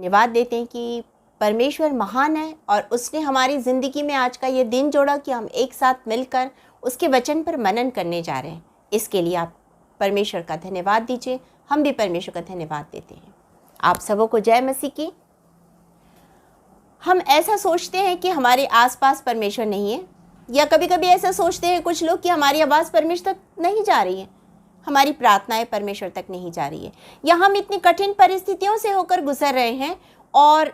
धन्यवाद देते हैं कि परमेश्वर महान है और उसने हमारी ज़िंदगी में आज का ये दिन जोड़ा कि हम एक साथ मिलकर उसके वचन पर मनन करने जा रहे हैं। इसके लिए आप परमेश्वर का धन्यवाद दीजिए, हम भी परमेश्वर का धन्यवाद देते हैं। आप सबों को जय मसीह की। हम ऐसा सोचते हैं कि हमारे आसपास परमेश्वर नहीं है, या कभी कभी ऐसा सोचते हैं कुछ लोग कि हमारी आवाज़ परमेश्वर तक नहीं जा रही है, हमारी प्रार्थनाएं परमेश्वर तक नहीं जा रही है, या हम इतनी कठिन परिस्थितियों से होकर गुजर रहे हैं और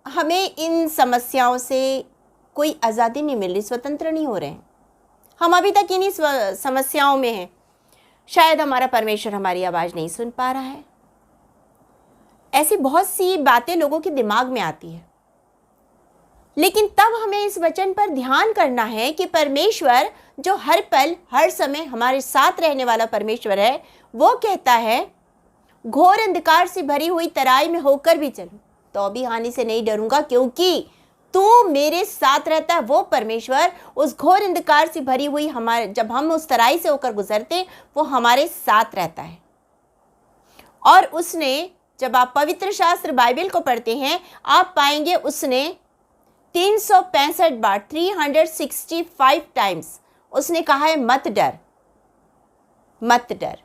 हमें इन समस्याओं से कोई आज़ादी नहीं मिल रही, स्वतंत्र नहीं हो रहे हैं। हम अभी तक इन्हीं समस्याओं में हैं। शायद हमारा परमेश्वर हमारी आवाज़ नहीं सुन पा रहा है। ऐसी बहुत सी बातें लोगों के दिमाग में आती है, लेकिन तब हमें इस वचन पर ध्यान करना है कि परमेश्वर जो हर पल हर समय हमारे साथ रहने वाला परमेश्वर है, वो कहता है घोर अंधकार से भरी हुई तराई में होकर भी चलूं तो भी हानि से नहीं डरूंगा, क्योंकि तू मेरे साथ रहता है। वो परमेश्वर उस घोर अंधकार से भरी हुई हमारे, जब हम उस तराई से होकर गुजरते, वो हमारे साथ रहता है। और उसने, जब आप पवित्र शास्त्र बाइबल को पढ़ते हैं, आप पाएंगे उसने 365 बार 365 टाइम्स उसने कहा है मत डर, मत डर,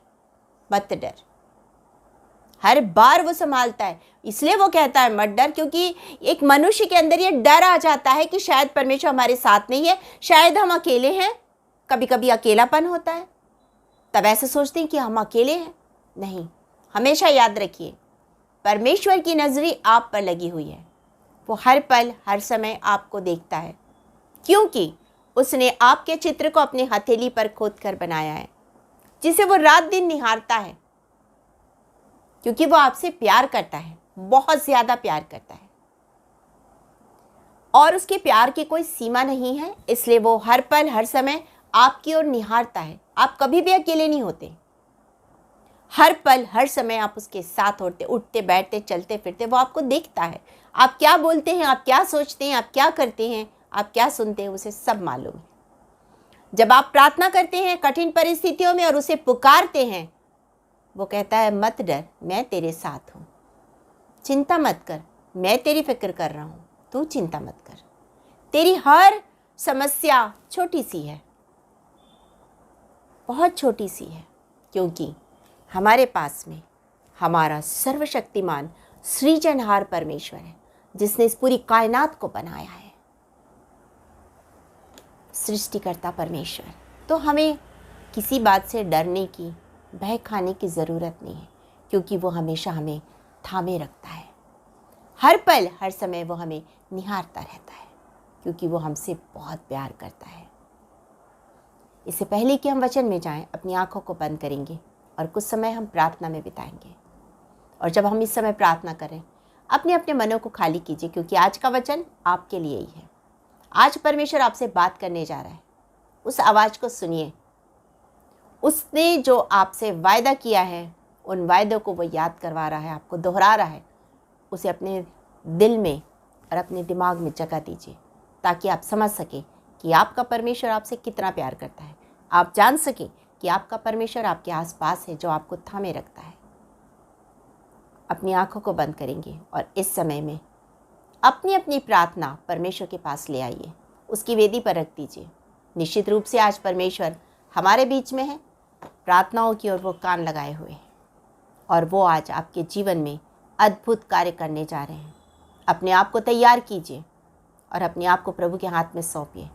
मत डर। हर बार वो संभालता है, इसलिए वो कहता है मत डर, क्योंकि एक मनुष्य के अंदर ये डर आ जाता है कि शायद परमेश्वर हमारे साथ नहीं है, शायद हम अकेले हैं। कभी कभी अकेलापन होता है, तब ऐसे सोचते हैं कि हम अकेले हैं। नहीं, हमेशा याद रखिए परमेश्वर की नजरें आप पर लगी हुई है। वो हर पल हर समय आपको देखता है, क्योंकि उसने आपके चित्र को अपने हथेली पर खोद कर बनाया है, जिसे वो रात दिन निहारता है, क्योंकि वो आपसे प्यार करता है, बहुत ज़्यादा प्यार करता है और उसके प्यार की कोई सीमा नहीं है। इसलिए वो हर पल हर समय आपकी ओर निहारता है। आप कभी भी अकेले नहीं होते। हर पल हर समय आप उसके साथ होते, उठते बैठते चलते फिरते, वो आपको देखता है। आप क्या बोलते हैं, आप क्या सोचते हैं, आप क्या करते हैं, आप क्या सुनते हैं, उसे सब मालूम है। जब आप प्रार्थना करते हैं कठिन परिस्थितियों में और उसे पुकारते हैं, वो कहता है मत डर, मैं तेरे साथ हूँ, चिंता मत कर, मैं तेरी फिक्र कर रहा हूँ, तू चिंता मत कर। तेरी हर समस्या छोटी सी है, बहुत छोटी सी है, क्योंकि हमारे पास में हमारा सर्वशक्तिमान सृजनहार परमेश्वर है, जिसने इस पूरी कायनात को बनाया है, सृष्टिकर्ता परमेश्वर। तो हमें किसी बात से डरने की, भय खाने की ज़रूरत नहीं है, क्योंकि वो हमेशा हमें थामे रखता है। हर पल हर समय वो हमें निहारता रहता है, क्योंकि वो हमसे बहुत प्यार करता है। इससे पहले कि हम वचन में जाएं, अपनी आंखों को बंद करेंगे और कुछ समय हम प्रार्थना में बिताएंगे। और जब हम इस समय प्रार्थना करें, अपने अपने मनों को खाली कीजिए, क्योंकि आज का वचन आपके लिए ही है। आज परमेश्वर आपसे बात करने जा रहा है। उस आवाज़ को सुनिए। उसने जो आपसे वायदा किया है, उन वायदों को वो याद करवा रहा है, आपको दोहरा रहा है। उसे अपने दिल में और अपने दिमाग में जगह दीजिए, ताकि आप समझ सकें कि आपका परमेश्वर आपसे कितना प्यार करता है। आप जान सकें कि आपका परमेश्वर आपके आसपास है, जो आपको थामे रखता है। अपनी आंखों को बंद करेंगे और इस समय में अपनी अपनी प्रार्थना परमेश्वर के पास ले आइए, उसकी वेदी पर रख दीजिए। निश्चित रूप से आज परमेश्वर हमारे बीच में है, प्रार्थनाओं की ओर वो कान लगाए हुए हैं, और वो आज आपके जीवन में अद्भुत कार्य करने जा रहे हैं। अपने आप को तैयार कीजिए और अपने आप को प्रभु के हाथ में सौंपिए।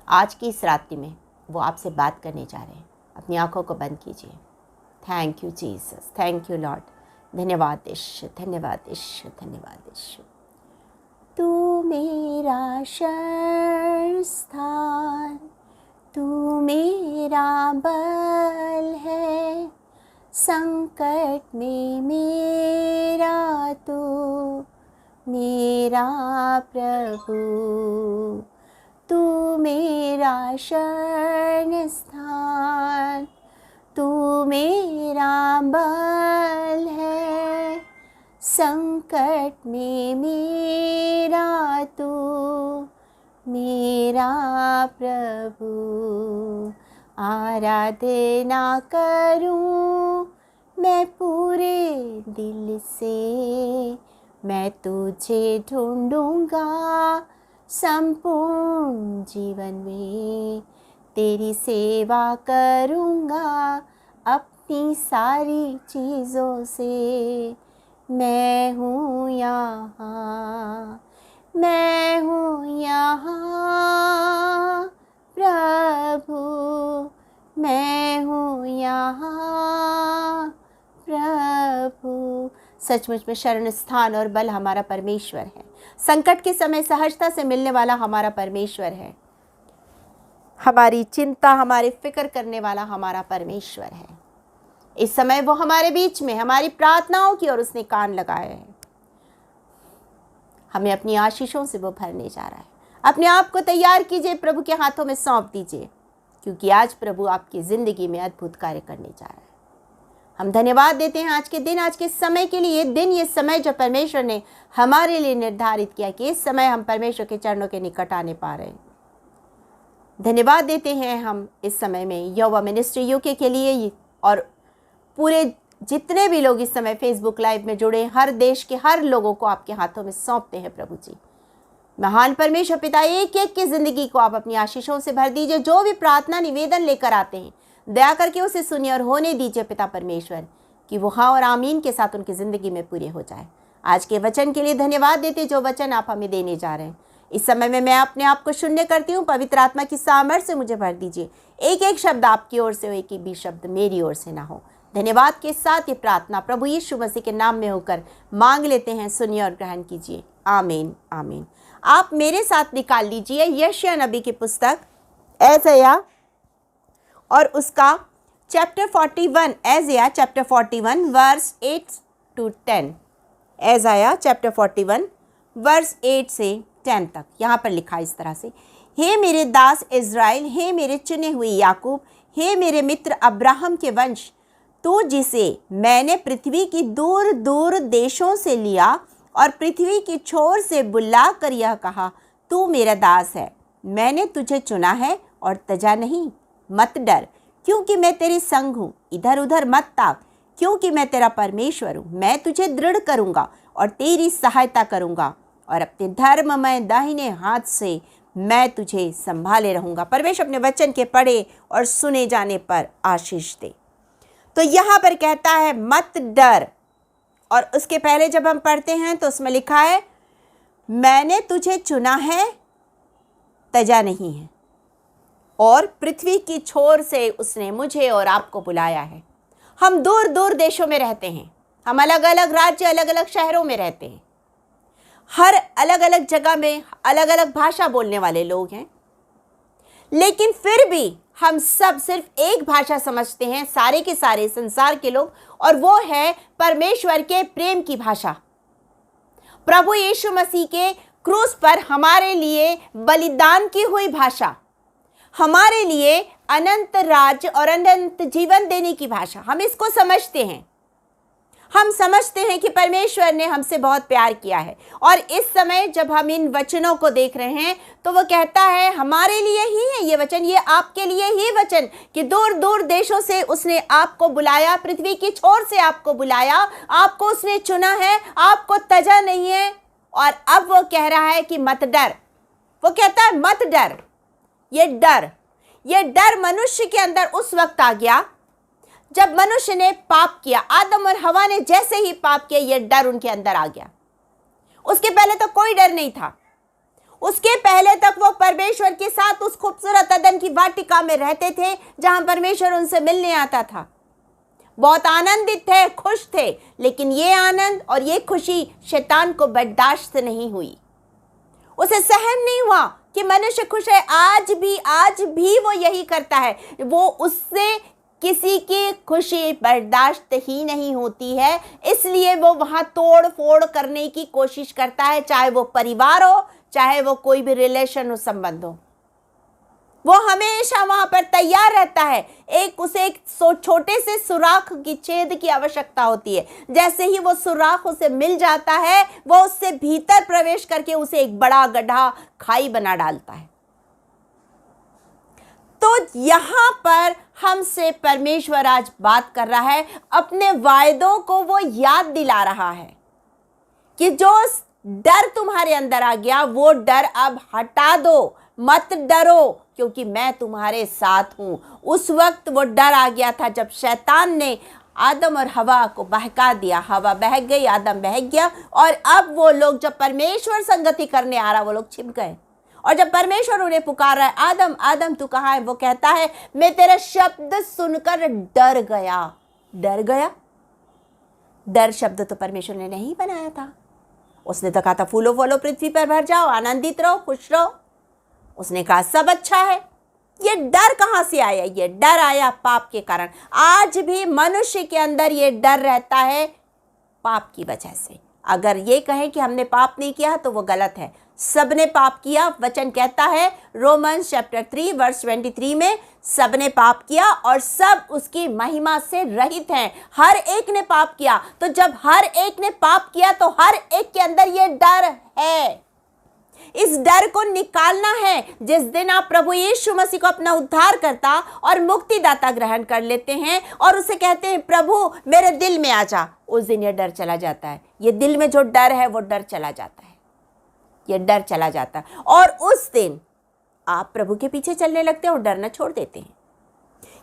आज की इस रात्रि में वो आपसे बात करने जा रहे हैं। अपनी आंखों को बंद कीजिए। Thank you Jesus, thank you Lord. धन्यवाद यीशु, धन्यवाद यीशु, धन्यवाद यीशु। तू मेरा शरण स्थान, तू मेरा बल है, संकट में मेरा तू मेरा प्रभु। तू मेरा शरण स्थान, तू मेरा बल है, संकट में मेरा तू मेरा प्रभु। आराधना करूं मैं पूरे दिल से, मैं तुझे ढूंढूंगा संपूर्ण जीवन में, तेरी सेवा करूंगा अपनी सारी चीज़ों से। मैं हूँ यहाँ, मैं हूँ यहाँ प्रभु, मैं हूँ यहाँ प्रभु। सचमुच में शरण स्थान और बल हमारा परमेश्वर है। संकट के समय सहजता से मिलने वाला हमारा परमेश्वर है। हमारी चिंता, हमारी फिक्र करने वाला हमारा परमेश्वर है। इस समय वो हमारे बीच में हमारी प्रार्थनाओं की ओर उसने कान लगाए हैं। हमें अपनी आशीषों से वो भरने जा रहा है। अपने आप को तैयार कीजिए, प्रभु के हाथों में सौंप दीजिए, क्योंकि आज प्रभु आपकी ज़िंदगी में अद्भुत कार्य करने जा रहा है। हम धन्यवाद देते हैं आज के दिन, आज के समय के लिए। ये समय जो परमेश्वर ने हमारे लिए निर्धारित किया कि इस समय हम परमेश्वर के चरणों के निकट आने पा रहे हैं। धन्यवाद देते हैं हम इस समय में यहोवा मिनिस्ट्री यूके के लिए, और पूरे जितने भी लोग इस समय फेसबुक लाइव में जुड़े, हर देश के हर लोगों को आपके हाथों में सौंपते हैं प्रभु जी। महान परमेश्वर पिता, एक एक की ज़िंदगी को आप अपनी आशीषों से भर दीजिए। जो भी प्रार्थना निवेदन लेकर आते हैं, दया करके उसे सुनिए और होने दीजिए पिता परमेश्वर, कि वो हाँ और आमीन के साथ उनकी ज़िंदगी में पूरे हो जाए। आज के वचन के लिए धन्यवाद देते, जो वचन आप हमें देने जा रहे हैं। इस समय में मैं अपने आप को शून्य करती हूँ। पवित्र आत्मा की सामर्थ्य से मुझे भर दीजिए। एक एक शब्द आपकी ओर से हो, एक एक भी शब्द मेरी ओर से ना हो। धन्यवाद के साथ ये प्रार्थना प्रभु यीशु मसीह के नाम में होकर मांग लेते हैं। सुनिए और ग्रहण कीजिए। आमीन, आमीन। आप मेरे साथ निकाल लीजिए यशायाह नबी की पुस्तक यशायाह और उसका चैप्टर 41, यशायाह चैप्टर 41 वर्स 8 to 10। यशायाह चैप्टर 41 वर्स 8 से 10 तक यहाँ पर लिखा इस तरह से, हे मेरे दास इज़राइल, हे मेरे चुने हुए याकूब, हे मेरे मित्र अब्राहम के वंश, तू जिसे मैंने पृथ्वी की दूर दूर देशों से लिया और पृथ्वी की छोर से बुला कर यह कहा, तू मेरा दास है, मैंने तुझे चुना है और तजा नहीं। मत डर, क्योंकि मैं तेरे संग हूँ, इधर उधर मत ताक, क्योंकि मैं तेरा परमेश्वर हूँ। मैं तुझे दृढ़ करूँगा और तेरी सहायता करूँगा, और अपने धर्ममय दाहिने हाथ से मैं तुझे संभाले रहूँगा। परमेश्वर अपने वचन के पढ़े और सुने जाने पर आशीष दे। तो यहाँ पर कहता है मत डर, और उसके पहले जब हम पढ़ते हैं तो उसमें लिखा है मैंने तुझे चुना है, तजा नहीं है, और पृथ्वी की छोर से उसने मुझे और आपको बुलाया है। हम दूर दूर देशों में रहते हैं, हम अलग अलग राज्य, अलग अलग शहरों में रहते हैं, हर अलग अलग जगह में अलग अलग भाषा बोलने वाले लोग हैं, लेकिन फिर भी हम सब सिर्फ एक भाषा समझते हैं, सारे के सारे संसार के लोग, और वो है परमेश्वर के प्रेम की भाषा। प्रभु यीशु मसीह के क्रूस पर हमारे लिए बलिदान की हुई भाषा, हमारे लिए अनंत राज्य और अनंत जीवन देने की भाषा, हम इसको समझते हैं। हम समझते हैं कि परमेश्वर ने हमसे बहुत प्यार किया है, और इस समय जब हम इन वचनों को देख रहे हैं तो वो कहता है हमारे लिए ही है ये वचन, ये आपके लिए ही वचन, कि दूर दूर देशों से उसने आपको बुलाया, पृथ्वी की छोर से आपको बुलाया, आपको उसने चुना है, आपको तजा नहीं है। और अब वो कह रहा है कि मत डर। वो कहता है मत डर। ये डर मनुष्य के अंदर उस वक्त आ गया जब मनुष्य ने पाप किया। आदम और हवा ने जैसे ही पाप किया, ये डर उनके अंदर आ गया। उसके पहले तो कोई डर नहीं था। उसके पहले तक वो परमेश्वर के साथ उस खूबसूरत अदन की वाटिका में रहते थे, जहां परमेश्वर उनसे मिलने आता था। बहुत आनंदित थे, खुश थे, लेकिन ये आनंद और ये खुशी शैतान को बर्दाश्त नहीं हुई। उसे सहन नहीं हुआ कि मनुष्य खुश है। आज भी वो यही करता है। वो उससे किसी की खुशी बर्दाश्त ही नहीं होती है, इसलिए वो वहाँ तोड़ फोड़ करने की कोशिश करता है, चाहे वो परिवार हो, चाहे वो कोई भी रिलेशन हो, संबंध हो। वो हमेशा वहाँ पर तैयार रहता है। उसे एक छोटे से सुराख की छेद की आवश्यकता होती है। जैसे ही वो सुराख उसे मिल जाता है, वो उससे भीतर प्रवेश करके उसे एक बड़ा गड्ढा, खाई बना डालता है। तो यहाँ पर हमसे परमेश्वर आज बात कर रहा है, अपने वायदों को वो याद दिला रहा है कि जो डर तुम्हारे अंदर आ गया वो डर अब हटा दो, मत डरो क्योंकि मैं तुम्हारे साथ हूं। उस वक्त वो डर आ गया था जब शैतान ने आदम और हवा को बहका दिया। हवा बह गई, आदम बह गया, और अब वो लोग जब परमेश्वर संगति करने आ रहा वो लोग छिप गए। और जब परमेश्वर उन्हें पुकार रहा है, आदम आदम तू कहाँ है, वो कहता है मैं तेरा शब्द सुनकर डर गया। डर गया? डर शब्द तो परमेश्वर ने नहीं बनाया था। उसने तो कहा था फूलो फूलो पृथ्वी पर भर जाओ, आनंदित रहो, खुश रहो। उसने कहा सब अच्छा है। ये डर कहाँ से आया? ये डर आया पाप के कारण। आज भी मनुष्य के अंदर ये डर रहता है पाप की वजह से। अगर ये कहें कि हमने पाप नहीं किया तो वो गलत है। सबने पाप किया, वचन कहता है रोमन्स चैप्टर 3 वर्स 23 में, सबने पाप किया और सब उसकी महिमा से रहित हैं। हर एक ने पाप किया। तो जब हर एक ने पाप किया तो हर एक के अंदर ये डर है। इस डर को निकालना है। जिस दिन आप प्रभु यीशु मसीह को अपना उद्धारकर्ता और मुक्तिदाता ग्रहण कर लेते हैं और उसे कहते हैं प्रभु मेरे दिल में आ जा, उस दिन ये डर चला जाता है। ये दिल में जो डर है वो डर चला जाता है। ये डर चला जाता है और उस दिन आप प्रभु के पीछे चलने लगते हैं और डरना छोड़ देते हैं।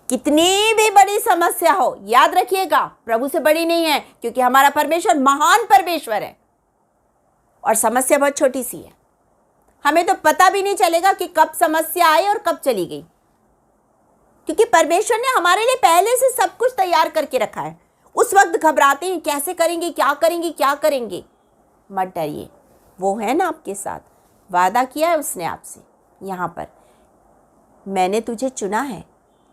कितनी भी बड़ी समस्या हो, याद रखिएगा प्रभु से बड़ी नहीं है, क्योंकि हमारा परमेश्वर महान परमेश्वर है और समस्या बहुत छोटी सी है। हमें तो पता भी नहीं चलेगा कि कब समस्या आई और कब चली गई, क्योंकि परमेश्वर ने हमारे लिए पहले से सब कुछ तैयार करके रखा है। उस वक्त घबराते हैं कैसे करेंगे, क्या करेंगे, क्या करेंगे। मत डरिए, वो है ना आपके साथ। वादा किया है उसने आपसे यहाँ पर, मैंने तुझे चुना है।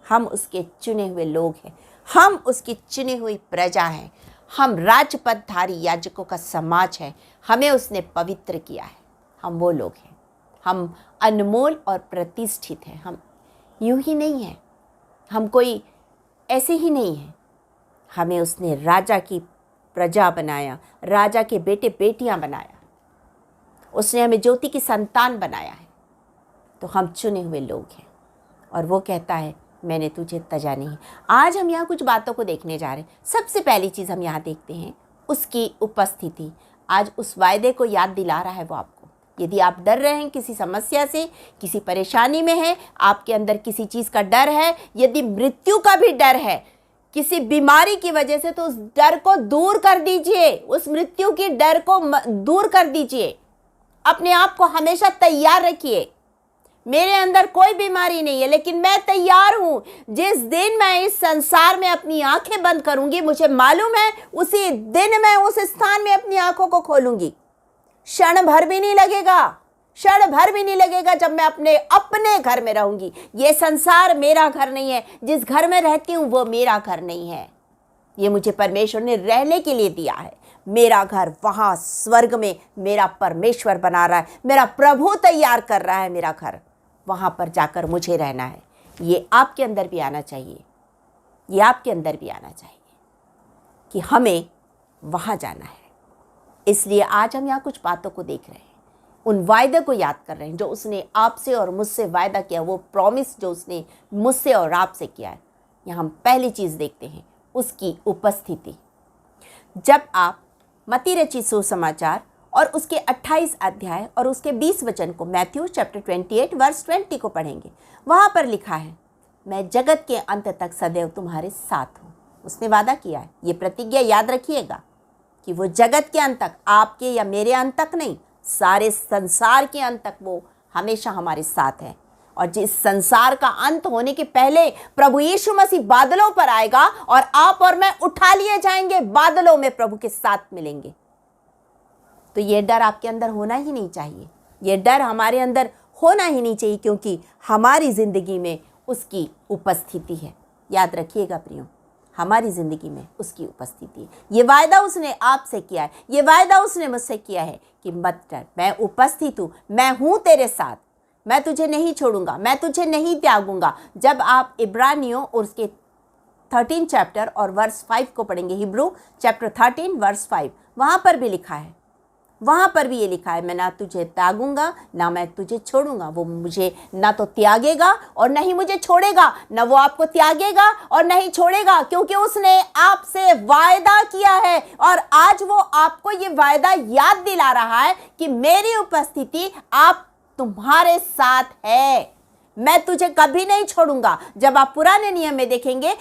हम उसके चुने हुए लोग हैं, हम उसकी चुनी हुई प्रजा हैं, हम राजपदधारी याजकों का समाज है। हमें उसने पवित्र किया है। हम वो लोग हैं, हम अनमोल और प्रतिष्ठित हैं। हम यूं ही नहीं हैं, हम कोई ऐसे ही नहीं हैं। हमें उसने राजा की प्रजा बनाया, राजा के बेटे बेटियां बनाया। उसने हमें ज्योति की संतान बनाया है। तो हम चुने हुए लोग हैं और वो कहता है मैंने तुझे तजा नहीं। आज हम यहाँ कुछ बातों को देखने जा रहे हैं। सबसे पहली चीज़ हम यहाँ देखते हैं उसकी उपस्थिति। आज उस वायदे को याद दिला रहा है वो आपको। यदि आप डर रहे हैं किसी समस्या से, किसी परेशानी में हैं, आपके अंदर किसी चीज़ का डर है, यदि मृत्यु का भी डर है किसी बीमारी की वजह से, तो उस डर को दूर कर दीजिए। उस मृत्यु की डर को दूर कर दीजिए। अपने आप को हमेशा तैयार रखिए। मेरे अंदर कोई बीमारी नहीं है, लेकिन मैं तैयार हूं। जिस दिन मैं इस संसार में अपनी आंखें बंद करूंगी, मुझे मालूम है उसी दिन मैं उस स्थान में अपनी आंखों को खोलूंगी। क्षण भर भी नहीं लगेगा, क्षण भर भी नहीं लगेगा जब मैं अपने घर में रहूंगी। ये संसार मेरा घर नहीं है। जिस घर में रहती हूं वो मेरा घर नहीं है। ये मुझे परमेश्वर ने रहने के लिए दिया है। मेरा घर वहां स्वर्ग में मेरा परमेश्वर बना रहा है, मेरा प्रभु तैयार कर रहा है मेरा घर। वहां पर जाकर मुझे रहना है। ये आपके अंदर भी आना चाहिए, ये आपके अंदर भी आना चाहिए कि हमें वहां जाना है। इसलिए आज हम यहाँ कुछ बातों को देख रहे हैं, उन वायदे को याद कर रहे हैं जो उसने आपसे और मुझसे वायदा किया, वो प्रॉमिस जो उसने मुझसे और आपसे किया है। यहाँ हम पहली चीज़ देखते हैं उसकी उपस्थिति। जब आप मत्ती रचित सुसमाचार और उसके 28 अध्याय और उसके 20 वचन को, मैथ्यू चैप्टर 28 वर्स 20 को पढ़ेंगे, वहाँ पर लिखा है मैं जगत के अंत तक सदैव तुम्हारे साथ हूँ। उसने वादा किया है। ये प्रतिज्ञा याद रखिएगा कि वो जगत के अंत तक, आपके या मेरे अंत तक नहीं, सारे संसार के अंत तक वो हमेशा हमारे साथ है। और जिस संसार का अंत होने के पहले प्रभु यीशु मसीह बादलों पर आएगा और आप और मैं उठा लिए जाएंगे, बादलों में प्रभु के साथ मिलेंगे। तो ये डर आपके अंदर होना ही नहीं चाहिए। ये डर हमारे अंदर होना ही नहीं चाहिए, क्योंकि हमारी ज़िंदगी में उसकी उपस्थिति है। याद रखिएगा प्रियो, हमारी ज़िंदगी में उसकी उपस्थिति है। ये वायदा उसने आपसे किया है, ये वायदा उसने मुझसे किया है कि मत डर, मैं उपस्थित हूँ, मैं हूँ तेरे साथ, मैं तुझे नहीं छोड़ूंगा, मैं तुझे नहीं त्यागूंगा। जब आप इब्रानियों और उसके 13 चैप्टर और वर्स 5 को पढ़ेंगे, हिब्रू चैप्टर 13 वर्स 5, वहाँ पर भी लिखा है, वहाँ पर भी ये लिखा है, मैं ना तुझे त्यागूंगा ना मैं तुझे छोड़ूंगा। वो मुझे ना तो त्यागेगा और ना ही मुझे छोड़ेगा, ना वो आपको त्यागेगा और नहीं छोड़ेगा, क्योंकि उसने आपसे वायदा किया है। और आज वो आपको ये वायदा याद दिला रहा है कि मेरी उपस्थिति आप तुम्हारे साथ है, मैं तुझे कभी नहीं छोड़ूंगा। जब आप पुराने नियम में देखेंगे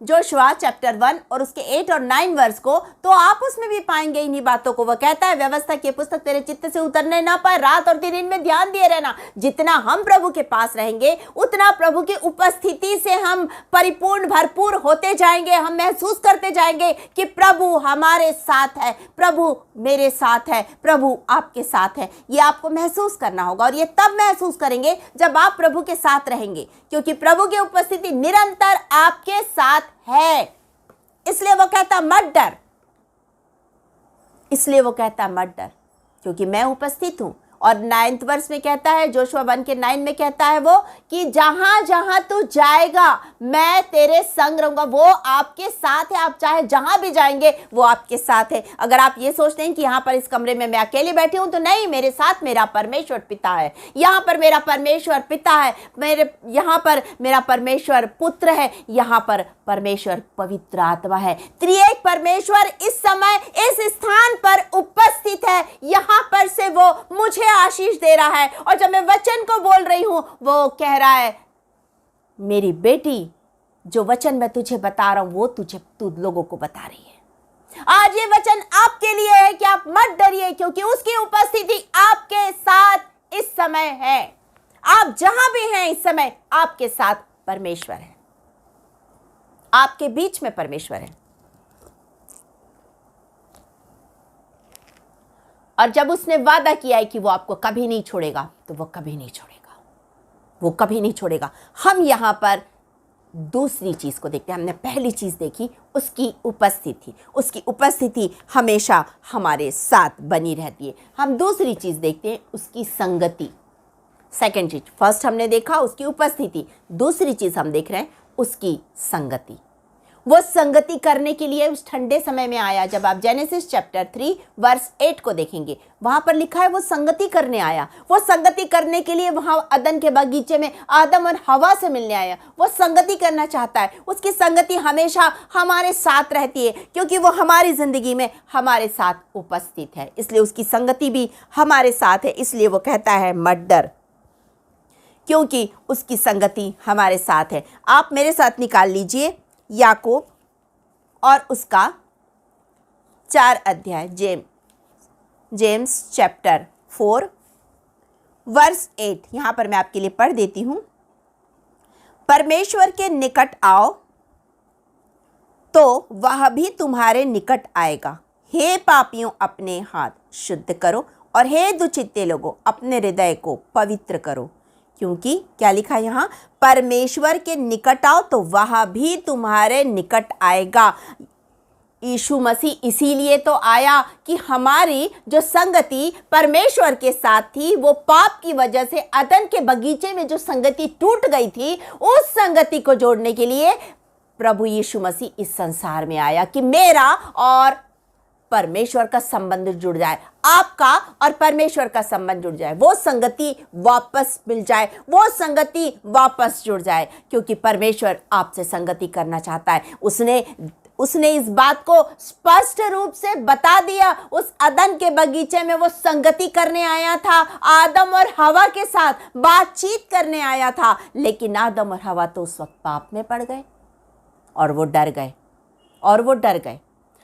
जोशुआ चैप्टर 1 और उसके 8 और 9 वर्स को, तो आप उसमें भी पाएंगे इन्हीं बातों को। वो कहता है, व्यवस्था की पुस्तक तेरे चित्त से उतरने ना पाए, रात और दिन इनमें ध्यान दिए रहना। जितना हम प्रभु के पास रहेंगे उतना प्रभु की उपस्थिति से हम परिपूर्ण भरपूर होते जाएंगे। हम महसूस करते जाएंगे कि प्रभु हमारे साथ है, प्रभु मेरे साथ है, प्रभु आपके साथ है। ये आपको महसूस करना होगा और ये तब महसूस करेंगे जब आप प्रभु के साथ रहेंगे, क्योंकि प्रभु की उपस्थिति निरंतर आपके साथ है। इसलिए वो कहता मत डर, इसलिए वो कहता मत डर, क्योंकि मैं उपस्थित हूं। और 9th वर्ष में कहता है, जोशुआ 1 के 9 में कहता है वो कि जहां जहां तू जाएगा मैं तेरे संग रहूंगा। वो आपके साथ है, आप चाहे जहां भी जाएंगे वो आपके साथ है। अगर आप ये सोचते हैं कि यहाँ पर इस कमरे में मैं अकेले बैठी हूं, तो नहीं, मेरे साथ मेरा परमेश्वर पिता है, यहाँ पर मेरा परमेश्वर पिता है, यहाँ पर मेरा परमेश्वर पुत्र है, यहाँ पर परमेश्वर पवित्र आत्मा है। त्रिएक परमेश्वर इस समय इस स्थान पर उपस्थित है। यहाँ पर से वो मुझे आशीष दे रहा है। और जब मैं वचन को बोल रही हूं, वो कह रहा है, मेरी बेटी, जो वचन मैं तुझे बता रहा हूं वो तू लोगों को बता रही है। आज ये वचन आपके लिए है कि आप मत डरिए, क्योंकि उसकी उपस्थिति आपके साथ इस समय है। आप जहां भी हैं इस समय, आपके साथ परमेश्वर है, आपके बीच में परमेश्वर है। और जब उसने वादा किया है कि वो आपको कभी नहीं छोड़ेगा, तो वो कभी नहीं छोड़ेगा, वो कभी नहीं छोड़ेगा। हम यहां पर दूसरी चीज को देखते हैं। हमने पहली चीज देखी उसकी उपस्थिति, उसकी उपस्थिति हमेशा हमारे साथ बनी रहती है। हम दूसरी चीज देखते हैं उसकी संगति। सेकंड चीज, फर्स्ट हमने देखा उसकी उपस्थिति, दूसरी चीज हम देख रहे हैं उसकी संगति। वो संगति करने के लिए उस ठंडे समय में आया। जब आप जेनेसिस चैप्टर 3 वर्स 8 को देखेंगे, वहां पर लिखा है वो संगति करने आया। वो संगति करने के लिए वहां अदन के बगीचे में आदम और हवा से मिलने आया। वो संगति करना चाहता है। उसकी संगति हमेशा हमारे साथ रहती है, क्योंकि वो हमारी जिंदगी में हमारे साथ उपस्थित है। इसलिए उसकी संगति भी हमारे साथ है। इसलिए वो कहता है मत डर, क्योंकि उसकी संगति हमारे साथ है। आप मेरे साथ निकाल लीजिए याकूब और उसका 4 अध्याय, जेम्स चैप्टर 4 वर्स 8। यहां पर मैं आपके लिए पढ़ देती हूं। परमेश्वर के निकट आओ तो वह भी तुम्हारे निकट आएगा। हे पापियों, अपने हाथ शुद्ध करो, और हे दुचित्ते लोगों, अपने हृदय को पवित्र करो, क्योंकि क्या लिखा है यहाँ, परमेश्वर के निकट आओ तो वह भी तुम्हारे निकट आएगा। यीशु मसीह इसीलिए तो आया कि हमारी जो संगति परमेश्वर के साथ थी, वो पाप की वजह से अदन के बगीचे में जो संगति टूट गई थी, उस संगति को जोड़ने के लिए प्रभु यीशु मसीह इस संसार में आया कि मेरा और परमेश्वर का संबंध जुड़ जाए, आपका और परमेश्वर का संबंध जुड़ जाए, वो संगति वापस मिल जाए, वो संगति वापस जुड़ जाए, क्योंकि परमेश्वर आपसे संगति करना चाहता है। उसने इस बात को स्पष्ट रूप से बता दिया। उस अदन के बगीचे में वो संगति करने आया था, आदम और हवा के साथ बातचीत करने आया था, लेकिन आदम और हवा तो उस वक्त पाप में पड़ गए और वो डर गए।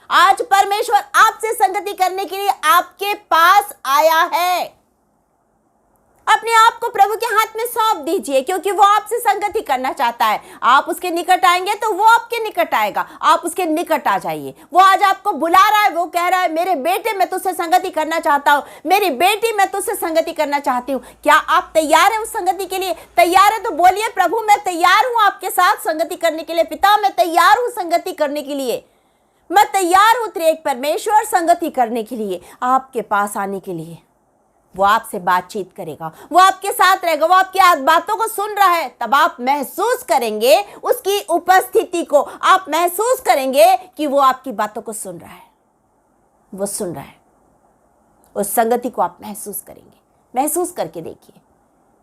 आज परमेश्वर आपसे संगति करने के लिए आपके पास आया है। अपने आप को प्रभु के हाथ में सौंप दीजिए, क्योंकि वो आपसे संगति करना चाहता है। आप उसके निकट आएंगे तो वो आपके निकट आएगा। आप उसके निकट आ जाइए। वो आज आपको बुला रहा है, वो कह रहा है, मेरे बेटे मैं तुझसे संगति करना चाहता हूँ, मेरी बेटी मैं तुझसे संगति करना चाहती हूँ। क्या आप तैयार हैं उस संगति के लिए? तैयार है तो बोलिए, प्रभु मैं तैयार हूँ आपके साथ संगति करने के लिए। पिता मैं तैयार हूँ संगति करने के लिए, मैं तैयार हूं त्रिएक परमेश्वर संगति करने के लिए, आपके पास आने के लिए। वो आपसे बातचीत करेगा, वो आपके साथ रहेगा, वो आपकी बातों को सुन रहा है। तब आप महसूस करेंगे उसकी उपस्थिति को, आप महसूस करेंगे कि वो आपकी बातों को सुन रहा है, वो सुन रहा है। उस संगति को आप महसूस करेंगे। महसूस करके देखिए,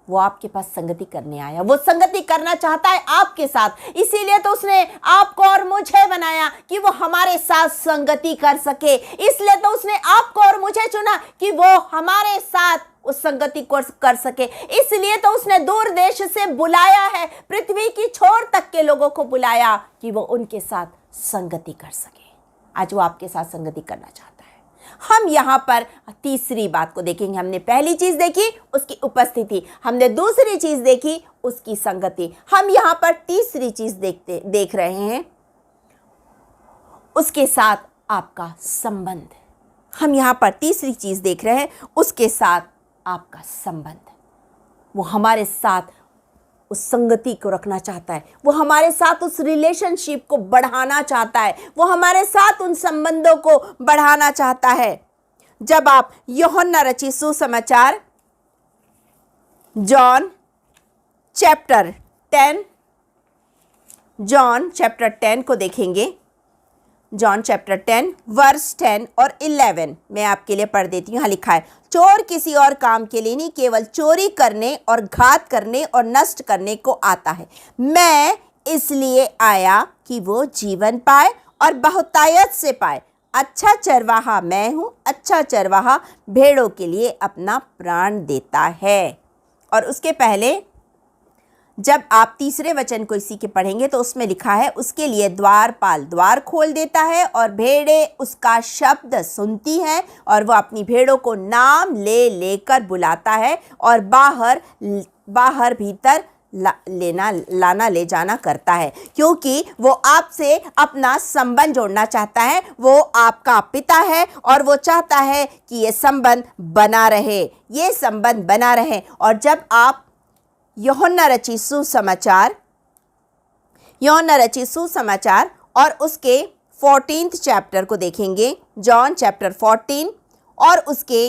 वो आपके पास संगति करने आया, वो संगति करना चाहता है आपके साथ। इसीलिए तो उसने आपको और मुझे बनाया कि वो हमारे साथ संगति कर सके। इसलिए तो उसने आपको और मुझे चुना कि वो हमारे साथ उस संगति को कर सके। इसलिए तो उसने दूर देश से बुलाया है, पृथ्वी की छोर तक के लोगों को बुलाया कि वो उनके साथ संगति कर सके। आज वो आपके साथ संगति करना चाहता है। हम यहाँ पर तीसरी बात को देखेंगे। हमने पहली चीज देखी उसकी उपस्थिति, हमने दूसरी चीज देखी उसकी संगति। हम यहाँ पर तीसरी चीज देख रहे हैं, उसके साथ आपका संबंध। हम यहाँ पर तीसरी चीज देख रहे हैं, उसके साथ आपका संबंध। वो हमारे साथ उस संगति को रखना चाहता है, वो हमारे साथ उस रिलेशनशिप को बढ़ाना चाहता है, वो हमारे साथ उन संबंधों को बढ़ाना चाहता है। जब आप यूहन्ना रचित सुसमाचार जॉन चैप्टर 10 को देखेंगे, जॉन चैप्टर 10 वर्स 10 और 11 मैं आपके लिए पढ़ देती हूँ। यहाँ लिखा है, चोर किसी और काम के लिए नहीं, केवल चोरी करने और घात करने और नष्ट करने को आता है। मैं इसलिए आया कि वो जीवन पाए और बहुतायत से पाए। अच्छा चरवाहा मैं हूँ, अच्छा चरवाहा भेड़ों के लिए अपना प्राण देता है। और उसके पहले जब आप तीसरे वचन को इसी के पढ़ेंगे तो उसमें लिखा है, उसके लिए द्वारपाल द्वार खोल देता है और भेड़ें उसका शब्द सुनती हैं और वो अपनी भेड़ों को नाम ले लेकर बुलाता है और बाहर भीतर लाना ले जाना करता है, क्योंकि वो आपसे अपना संबंध जोड़ना चाहता है। वो आपका पिता है और वो चाहता है कि ये संबंध बना रहे, ये संबंध बना रहे। और जब आप यूहन्ना रचित सुसमाचार और उसके 14th चैप्टर को देखेंगे, जॉन चैप्टर 14 और उसके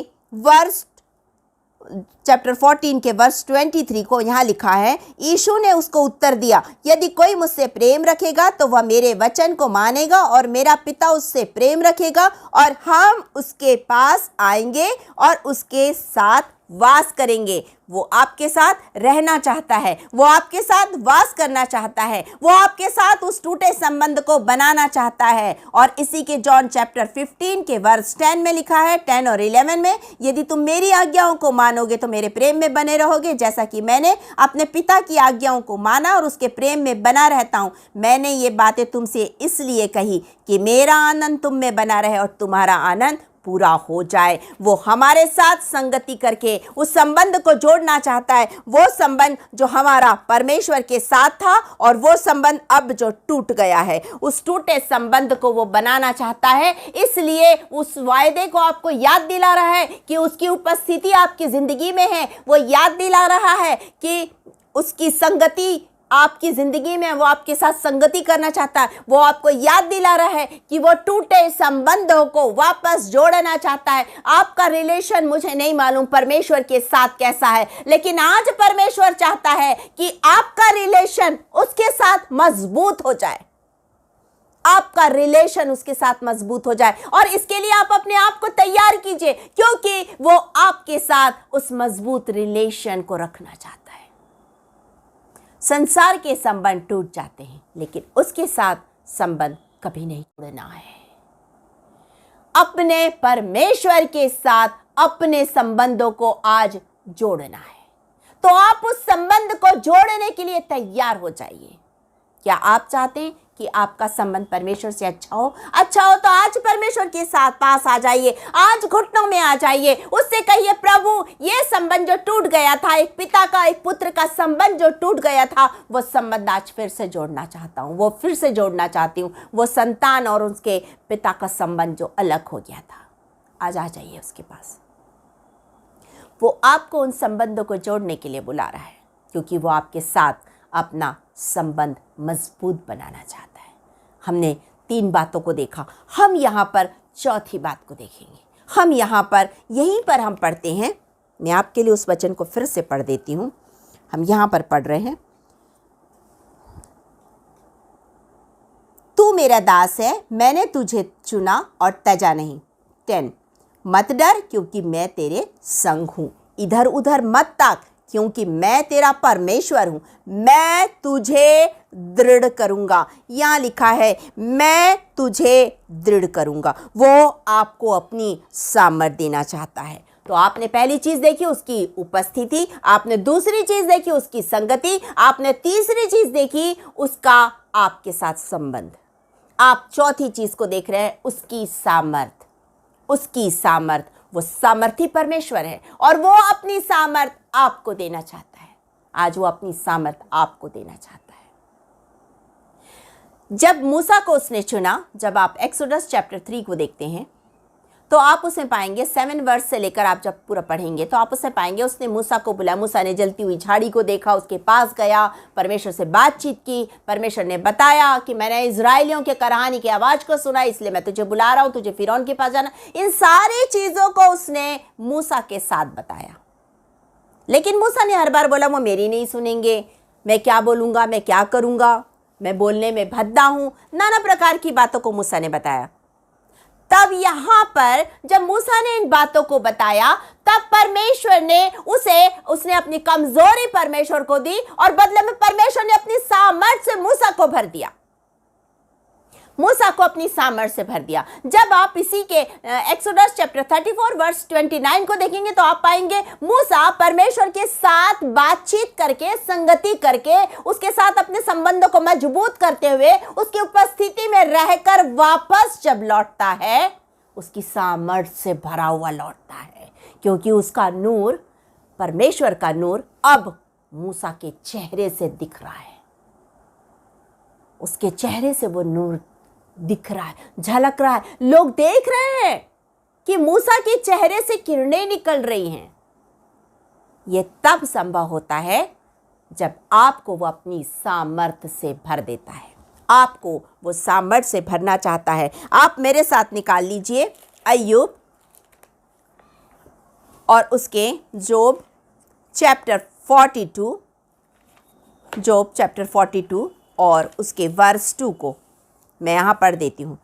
चैप्टर 14 के वर्स 23 को यहाँ लिखा है, यीशु ने उसको उत्तर दिया, यदि कोई मुझसे प्रेम रखेगा तो वह मेरे वचन को मानेगा और मेरा पिता उससे प्रेम रखेगा और हम उसके पास आएंगे और उसके साथ वास करेंगे। वो आपके साथ रहना चाहता है, वो आपके साथ वास करना चाहता है, वो आपके साथ उस टूटे संबंध को बनाना चाहता है। और इसी के जॉन चैप्टर 15 के वर्स 10 में लिखा है, 10 और 11 में, यदि तुम मेरी आज्ञाओं को मानोगे तो मेरे प्रेम में बने रहोगे, जैसा कि मैंने अपने पिता की आज्ञाओं को माना और उसके प्रेम में बना रहता हूँ। मैंने ये बातें तुमसे इसलिए कही कि मेरा आनंद तुम में बना रहे और तुम्हारा आनंद पूरा हो जाए। वो हमारे साथ संगति करके उस संबंध को जोड़ना चाहता है, वो संबंध जो हमारा परमेश्वर के साथ था और वो संबंध अब जो टूट गया है, उस टूटे संबंध को वो बनाना चाहता है। इसलिए उस वायदे को आपको याद दिला रहा है कि उसकी उपस्थिति आपकी जिंदगी में है। वो याद दिला रहा है कि उसकी संगति आपकी जिंदगी में, वो आपके साथ संगति करना चाहता है। वो आपको याद दिला रहा है कि वो टूटे संबंधों को वापस जोड़ना चाहता है। आपका रिलेशन मुझे नहीं मालूम परमेश्वर के साथ कैसा है, लेकिन आज परमेश्वर चाहता है कि आपका रिलेशन उसके साथ मजबूत हो जाए, आपका रिलेशन उसके साथ मजबूत हो जाए। और इसके लिए आप अपने आप को तैयार कीजिए, क्योंकि वो आपके साथ उस मजबूत रिलेशन को रखना चाहता है। संसार के संबंध टूट जाते हैं, लेकिन उसके साथ संबंध कभी नहीं तोड़ना है। अपने परमेश्वर के साथ अपने संबंधों को आज जोड़ना है, तो आप उस संबंध को जोड़ने के लिए तैयार हो जाइए। क्या आप चाहते हैं कि आपका संबंध परमेश्वर से अच्छा हो तो आज परमेश्वर के साथ पास आ जाइए, आज घुटनों में आ जाइए, उससे कहिए, प्रभु ये संबंध जो टूट गया था, एक पिता का एक पुत्र का संबंध जो टूट गया था, वो संबंध आज फिर से जोड़ना चाहता हूँ, वो फिर से जोड़ना चाहती हूँ। वो संतान और उसके पिता का संबंध जो अलग हो गया था, आज आ जाइए उसके पास। वो आपको उन संबंधों को जोड़ने के लिए बुला रहा है, क्योंकि वो आपके साथ अपना संबंध मजबूत बनाना चाहता है। हमने 3 बातों को देखा, हम यहाँ पर चौथी बात को देखेंगे। हम यहाँ पर यहीं पर हम पढ़ते हैं, मैं आपके लिए उस वचन को फिर से पढ़ देती हूँ। हम यहाँ पर पढ़ रहे हैं, तू मेरा दास है, मैंने तुझे चुना और तजा नहीं। 10 मत डर क्योंकि मैं तेरे संग हूं। इधर उधर मत ताक क्योंकि मैं तेरा परमेश्वर हूं। मैं तुझे दृढ़ करूंगा। यहाँ लिखा है मैं तुझे दृढ़ करूंगा। वो आपको अपनी सामर्थ देना चाहता है। तो आपने पहली चीज देखी उसकी उपस्थिति, आपने दूसरी चीज देखी उसकी संगति, आपने तीसरी चीज देखी उसका आपके साथ संबंध। आप चौथी चीज को देख रहे हैं उसकी सामर्थ। उसकी सामर्थ, वो सामर्थी परमेश्वर है और वो अपनी सामर्थ आपको देना चाहता है। आज वो अपनी सामर्थ आपको देना चाहता है। जब मूसा को उसने चुना, जब आप एक्सोडस चैप्टर 3 को देखते हैं तो आप उसमें पाएंगे 7 वर्ष से लेकर आप जब पूरा पढ़ेंगे तो आप उसमें पाएंगे उसने मूसा को बुलाया। मूसा ने जलती हुई झाड़ी को देखा, उसके पास गया, परमेश्वर से बातचीत की। परमेश्वर ने बताया कि मैंने इजराइलियों के कराहनी की आवाज़ को सुना, इसलिए मैं तुझे बुला रहा हूँ, तुझे फिरौन के पास जाना। इन सारी चीज़ों को उसने मूसा के साथ बताया। लेकिन मूसा ने हर बार बोला वो मेरी नहीं सुनेंगे, मैं क्या बोलूँगा, मैं क्या करूँगा, मैं बोलने में भद्दा हूँ। नाना प्रकार की बातों को मूसा ने बताया। तब यहां पर जब मूसा ने इन बातों को बताया तब परमेश्वर ने उसने अपनी कमजोरी परमेश्वर को दी और बदले में परमेश्वर ने अपनी सामर्थ से मूसा को भर दिया। मूसा को अपनी सामर्थ से भर दिया। जब आप इसी के एक्सोडस चैप्टर 34 वर्स 29 को देखेंगे तो आप पाएंगे मूसा परमेश्वर के साथ बातचीत करके, संगति करके, उसके साथ अपने संबंधों को मजबूत करते हुए, उसकी उपस्थिति में रहकर वापस जब लौटता है उसकी सामर्थ से भरा हुआ लौटता है, क्योंकि उसका नूर, परमेश्वर का नूर अब मूसा के चेहरे से दिख रहा है। उसके चेहरे से वो नूर दिख रहा है, झलक रहा है। लोग देख रहे हैं कि मूसा के चेहरे से किरणें निकल रही हैं। यह तब संभव होता है जब आपको वो अपनी सामर्थ से भर देता है। आपको वो सामर्थ से भरना चाहता है। आप मेरे साथ निकाल लीजिए अय्यूब और उसके जोब चैप्टर 42, जोब चैप्टर 42 और उसके वर्स 2 को मैं यहां पढ़ देती हूं।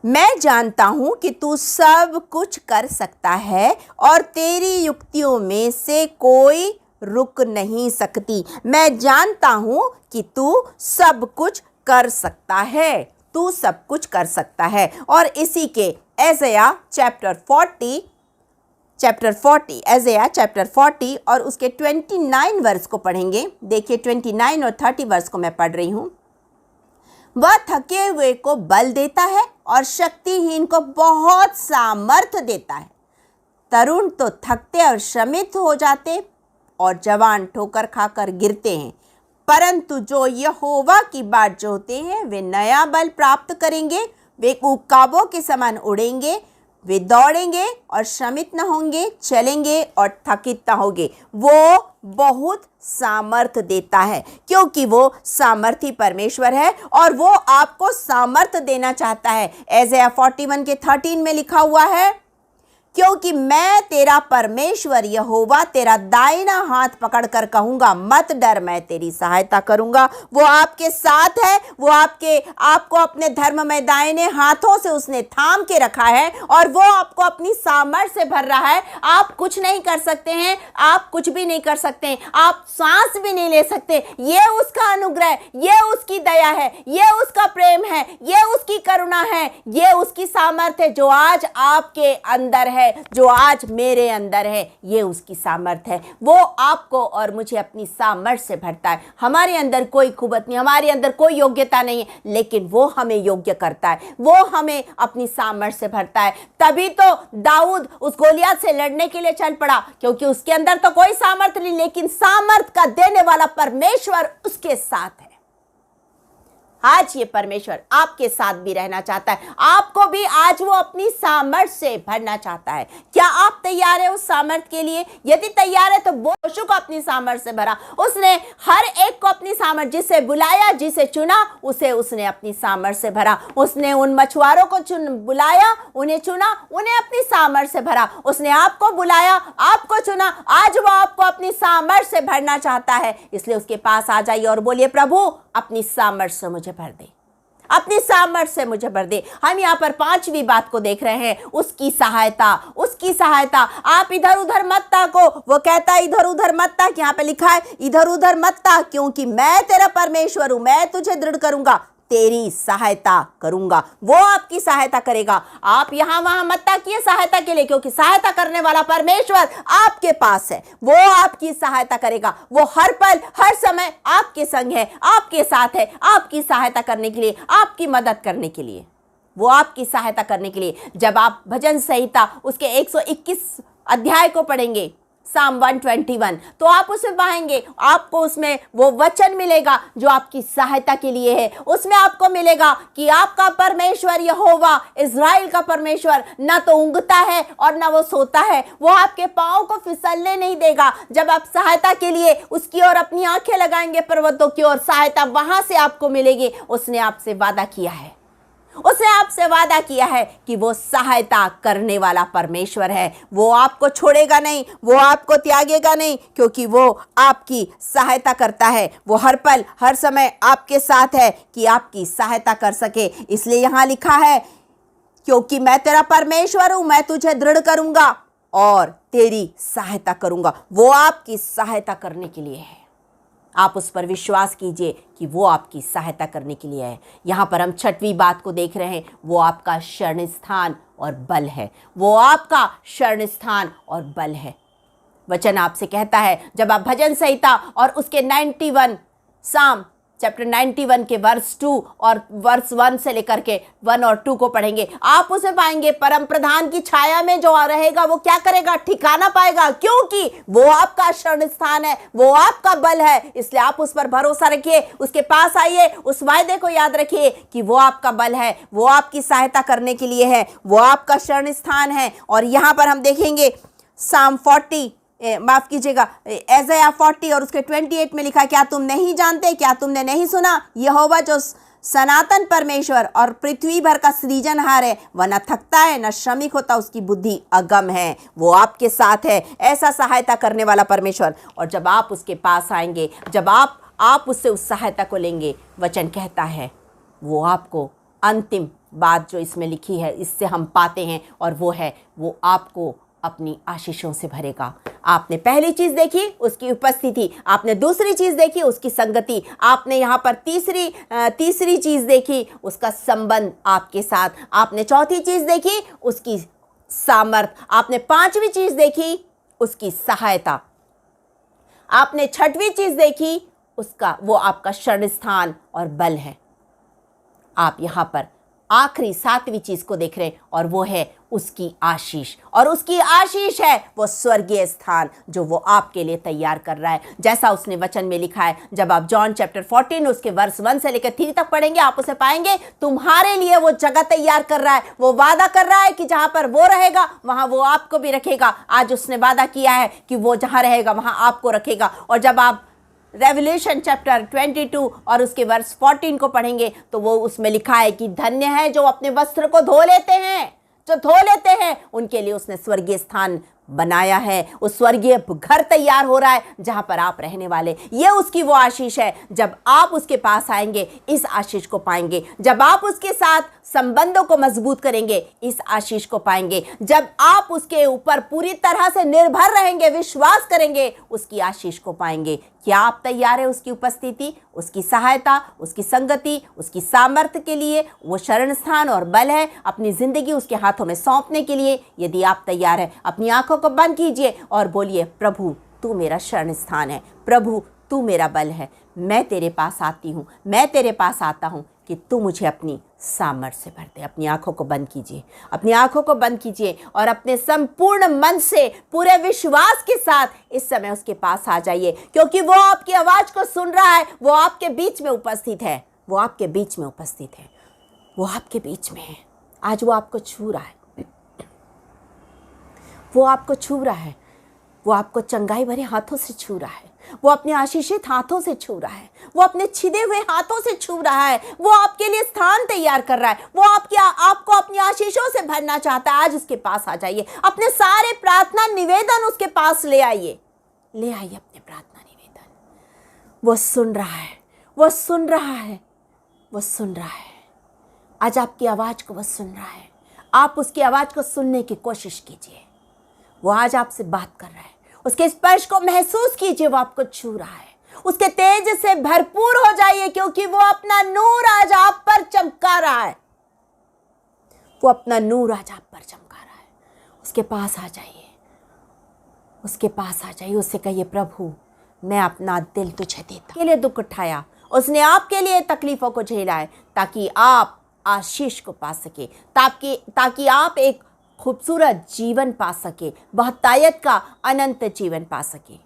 मैं जानता हूं कि तू सब कुछ कर सकता है और तेरी युक्तियों में से कोई रुक नहीं सकती। मैं जानता हूं कि तू सब कुछ कर सकता है, तू सब कुछ कर सकता है। और इसी के एज़ाया चैप्टर 40 एज़ाया चैप्टर 40 और उसके 29 वर्स को पढ़ेंगे। देखिए 29 और 30 वर्स को मैं पढ़ रही हूं। वह थके हुए को बल देता है और शक्तिहीन को बहुत सामर्थ देता है। तरुण तो थकते और श्रमित हो जाते और जवान ठोकर खाकर गिरते हैं, परंतु जो यहोवा की बाट जोहते हैं वे नया बल प्राप्त करेंगे। वे उकाबों के समान उड़ेंगे, वे दौड़ेंगे और श्रमित न होंगे, चलेंगे और थकित न होंगे। वो बहुत सामर्थ देता है क्योंकि वो सामर्थी परमेश्वर है और वो आपको सामर्थ देना चाहता है। एज़ाया 41 के 13 में लिखा हुआ है, क्योंकि मैं तेरा परमेश्वर यहोवा तेरा दाहिना हाथ पकड़कर कहूंगा मत डर, मैं तेरी सहायता करूंगा। वो आपके साथ है, वो आपको अपने धर्म में दाहिने हाथों से उसने थाम के रखा है और वो आपको अपनी सामर्थ से भर रहा है। आप कुछ नहीं कर सकते हैं, आप कुछ भी नहीं कर सकते हैं, आप सांस भी नहीं ले सकते। ये उसका अनुग्रह, ये उसकी दया है, ये उसका प्रेम है, ये उसकी करुणा है, ये उसकी सामर्थ है जो आज आपके अंदर है, जो आज मेरे अंदर है। ये उसकी सामर्थ है। वो आपको और मुझे अपनी सामर्थ से भरता है। हमारे अंदर कोई कुवत नहीं, हमारे अंदर कोई योग्यता नहीं है, लेकिन वो हमें योग्य करता है, वो हमें अपनी सामर्थ से भरता है। तभी तो दाऊद उस गोलियत से लड़ने के लिए चल पड़ा, क्योंकि उसके अंदर तो कोई सामर्थ नहीं, लेकिन सामर्थ का देने वाला परमेश्वर उसके साथ है। आज ये परमेश्वर आपके साथ भी रहना चाहता है, आपको भी आज वो अपनी सामर्थ से भरना चाहता है। क्या आप तैयार है उस सामर्थ के लिए? यदि तैयार है तो बोशु को अपनी सामर्थ से भरा। उसने हर एक को अपनी सामर्थ, जिसे बुलाया, जिसे चुना, उसे उसने अपनी सामर्थ से भरा। उसने उन मछुआरों को बुलाया, उन्हें चुना, उन्हें अपनी सामर्थ से भरा। उसने आपको बुलाया, आपको चुना, आज वो आपको अपनी सामर्थ से भरना चाहता है। इसलिए उसके पास आ जाइए और बोलिए, प्रभु अपनी सामर्थ से मुझे भर दे, अपनी सामर्थ्य से मुझे भर दे। हम यहाँ पर पांचवी बात को देख रहे हैं, उसकी सहायता, उसकी सहायता। आप इधर उधर मत ताको, वो कहता है इधर उधर मत ताक, यहाँ पे लिखा है इधर उधर मत ताक, क्योंकि मैं तेरा परमेश्वर हूं, मैं तुझे दृढ़ करूंगा, तेरी सहायता करूंगा। वो आपकी सहायता करेगा। आप यहां वहां मत ताकिए सहायता के लिए, क्योंकि सहायता करने वाला परमेश्वर आपके पास है। वो आपकी सहायता करेगा। वो हर पल हर समय आपके संग है, आपके साथ है, आपकी सहायता करने के लिए, आपकी मदद करने के लिए, वो आपकी सहायता करने के लिए। जब आप भजन संहिता उसके 121 अध्याय को पढ़ेंगे, साम 121, तो आप उसे पाएंगे, आपको उसमें वो वचन मिलेगा जो आपकी सहायता के लिए है। उसमें आपको मिलेगा कि आपका परमेश्वर यहोवा, इज़राइल का परमेश्वर, ना तो ऊँघता है और ना वो सोता है। वो आपके पाँव को फिसलने नहीं देगा। जब आप सहायता के लिए उसकी ओर अपनी आंखें लगाएंगे, पर्वतों की ओर, सहायता वहां से आपको मिलेगी। उसने आपसे वादा किया है, उसने आपसे वादा किया है कि वो सहायता करने वाला परमेश्वर है। वो आपको छोड़ेगा नहीं, वो आपको त्यागेगा नहीं, क्योंकि वो आपकी सहायता करता है। वो हर पल हर समय आपके साथ है कि आपकी सहायता कर सके। इसलिए यहां लिखा है, क्योंकि मैं तेरा परमेश्वर हूं, मैं तुझे दृढ़ करूंगा और तेरी सहायता करूंगा। वो आपकी सहायता करने के लिए है। आप उस पर विश्वास कीजिए कि वो आपकी सहायता करने के लिए है। यहाँ पर हम छठवीं बात को देख रहे हैं, वो आपका शरण स्थान और बल है। वो आपका शरण स्थान और बल है। वचन आपसे कहता है, जब आप भजन संहिता और उसके 91 साम चैप्टर 91 के वर्स 2 और वर्स 1 से लेकर के 1 और 2 को पढ़ेंगे, आप उसे पाएंगे। परम प्रधान की छाया में जो रहेगा वो क्या करेगा? ठिकाना पाएगा, क्योंकि वो आपका शरण स्थान है, वो आपका बल है। इसलिए आप उस पर भरोसा रखिए, उसके पास आइए, उस वायदे को याद रखिए कि वो आपका बल है, वो आपकी सहायता करने के लिए है, वो आपका शरण स्थान है। और यहाँ पर हम देखेंगे साम 40 माफ कीजिएगा, ऐसाया 40 और उसके 28 में लिखा, क्या तुम नहीं जानते, क्या तुमने नहीं सुना? यहोवा जो सनातन परमेश्वर और पृथ्वी भर का सृजनहार है, वह न थकता है न श्रमिक होता, उसकी बुद्धि अगम है। वो आपके साथ है, ऐसा सहायता करने वाला परमेश्वर। और जब आप उसके पास आएंगे, जब आप उससे उस सहायता को लेंगे, वचन कहता है वो आपको अंतिम बात जो इसमें लिखी है, इससे हम पाते हैं, और वो है वो आपको अपनी आशीषों से भरेगा। आपने पहली चीज देखी उसकी उपस्थिति, आपने दूसरी चीज देखी उसकी संगति, आपने यहाँ पर तीसरी चीज देखी उसका संबंध आपके साथ, आपने चौथी चीज देखी उसकी सामर्थ्य, आपने पांचवी चीज देखी उसकी सहायता, आपने छठवीं चीज देखी उसका वो आपका शरण स्थान और बल है। आप यहाँ पर आखिरी सातवीं चीज को देख रहे हैं, और वो है उसकी आशीष। और उसकी आशीष है वो स्वर्गीय स्थान जो वो आपके लिए तैयार कर रहा है, जैसा उसने वचन में लिखा है। जब आप जॉन चैप्टर 14 उसके वर्स 1 से लेकर 3 तक पढ़ेंगे, आप उसे पाएंगे तुम्हारे लिए वो जगह तैयार कर रहा है। वो वादा कर रहा है कि जहां पर वो रहेगा वहां वो आपको भी रखेगा। आज उसने वादा किया है कि वो जहां रहेगा वहां आपको रखेगा। और जब आप रेवल्यूशन चैप्टर 22 और उसके वर्स 14 को पढ़ेंगे, तो वो उसमें लिखा है कि धन्य है जो अपने वस्त्र को धो लेते हैं, जो धो लेते हैं, उनके लिए उसने स्वर्गीय स्थान बनाया है। उस स्वर्गीय घर तैयार हो रहा है जहां पर आप रहने वाले। ये उसकी वो आशीष है। जब आप उसके पास आएंगे इस आशीष को पाएंगे। जब आप उसके साथ संबंधों को मजबूत करेंगे इस आशीष को पाएंगे। जब आप उसके ऊपर पूरी तरह से निर्भर रहेंगे, विश्वास करेंगे, उसकी आशीष को पाएंगे। क्या आप तैयार है उसकी उपस्थिति, उसकी सहायता, उसकी संगति, उसकी सामर्थ्य के लिए? वो शरण स्थान और बल है, अपनी जिंदगी उसके हाथों में सौंपने के लिए। यदि आप तैयार हैं, अपनी आंखों को बंद कीजिए और बोलिए, प्रभु तू मेरा शरण स्थान है, प्रभु तू मेरा बल है, मैं तेरे पास आती हूँ, मैं तेरे पास आता हूँ कि तू मुझे अपनी सामर्थ्य से भर दे। अपनी आंखों को बंद कीजिए, अपनी आंखों को बंद कीजिए और अपने संपूर्ण मन से पूरे विश्वास के साथ इस समय उसके पास आ जाइए, क्योंकि वो आपकी आवाज को सुन रहा है। वो आपके बीच में उपस्थित है, वो आपके बीच में उपस्थित है, वो आपके बीच में है। आज वो आपको छू रहा है, वो आपको छू रहा है, वो आपको चंगाई भरे हाथों से छू रहा है, वो अपने आशीषित हाथों से छू रहा है, वो अपने छिदे हुए हाथों से छू रहा है। वो आपके लिए स्थान तैयार कर रहा है, वो आपको अपनी आशीषों से भरना चाहता है। आज उसके पास आ जाइए, अपने सारे प्रार्थना निवेदन उसके पास ले आइए, ले आइए अपने प्रार्थना निवेदन। वो सुन रहा है, वो सुन रहा है, वो सुन रहा है। आज आपकी आवाज़ को वह सुन रहा है। आप उसकी आवाज़ को सुनने की कोशिश कीजिए। वो आज आपसे बात कर रहा है। उसके स्पर्श को महसूस कीजिए, वो आपको छू रहा है। उसके तेज से भरपूर हो जाइए, क्योंकि वो अपना नूर आज आप पर चमका रहा है। वो अपना नूर आज आप पर चमका रहा है। उसके पास आ जाइए, उसके पास आ जाइए। उससे कहिए, प्रभु मैं अपना दिल तुझे देता। के लिए दुख उठाया, उसने आपके लिए तकलीफों को झेला है, ताकि आप आशीष को पा सके, ताकि आप एक खूबसूरत जीवन पा सके, बहुतायत का अनंत जीवन पा सके।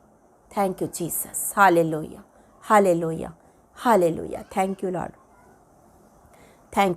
Thank you Jesus. Hallelujah, hallelujah, hallelujah. Thank you Lord, thank you.